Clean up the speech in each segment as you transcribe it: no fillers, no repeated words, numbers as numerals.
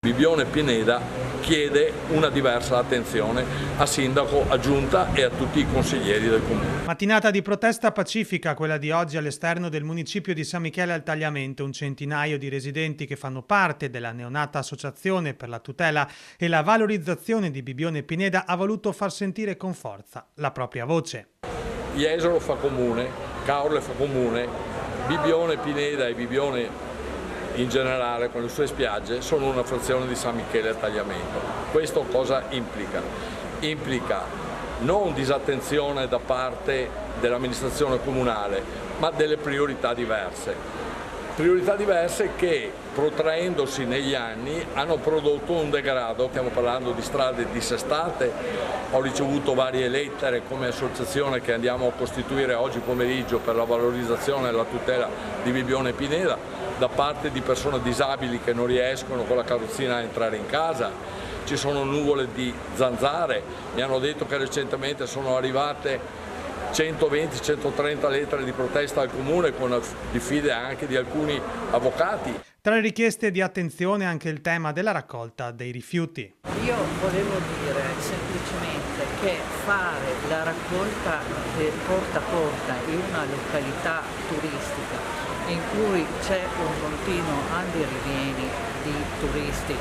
Bibbione Pineda chiede una diversa attenzione a sindaco, a giunta e a tutti i consiglieri del comune. Mattinata di protesta pacifica quella di oggi all'esterno del municipio di San Michele al Tagliamento. Un centinaio di residenti che fanno parte della neonata associazione per la tutela e la valorizzazione di Bibbione Pineda ha voluto far sentire con forza la propria voce. Jesolo fa comune, Caorle fa comune, Bibbione Pineda e Bibbione in generale con le sue spiagge sono una frazione di San Michele al Tagliamento. Questo cosa implica? Implica non disattenzione da parte dell'amministrazione comunale, ma delle priorità diverse. Priorità diverse che, protraendosi negli anni, hanno prodotto un degrado. Stiamo parlando di strade dissestate. Ho ricevuto varie lettere come associazione che andiamo a costituire oggi pomeriggio per la valorizzazione e la tutela di Bibbione Pineda, da parte di persone disabili che non riescono con la carrozzina a entrare in casa. Ci sono nuvole di zanzare, mi hanno detto che recentemente sono arrivate 120-130 lettere di protesta al comune con diffide anche di alcuni avvocati. Tra le richieste di attenzione anche il tema della raccolta dei rifiuti. Io volevo dire semplicemente che fare la raccolta porta a porta in una località turistica in cui c'è un continuo andirivieni di turisti,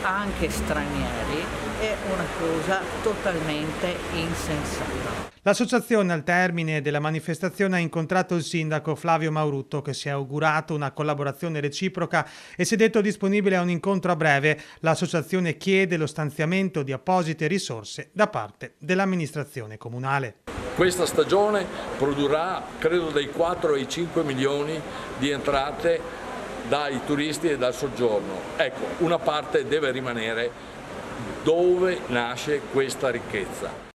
anche stranieri, è una cosa totalmente insensata. L'associazione al termine della manifestazione ha incontrato il sindaco Flavio Maurutto, che si è augurato una collaborazione reciproca e si è detto disponibile a un incontro a breve. L'associazione chiede lo stanziamento di apposite risorse da parte dell'amministrazione comunale. Questa stagione produrrà credo dai 4 ai 5 milioni di entrate dai turisti e dal soggiorno. Ecco, una parte deve rimanere dove nasce questa ricchezza.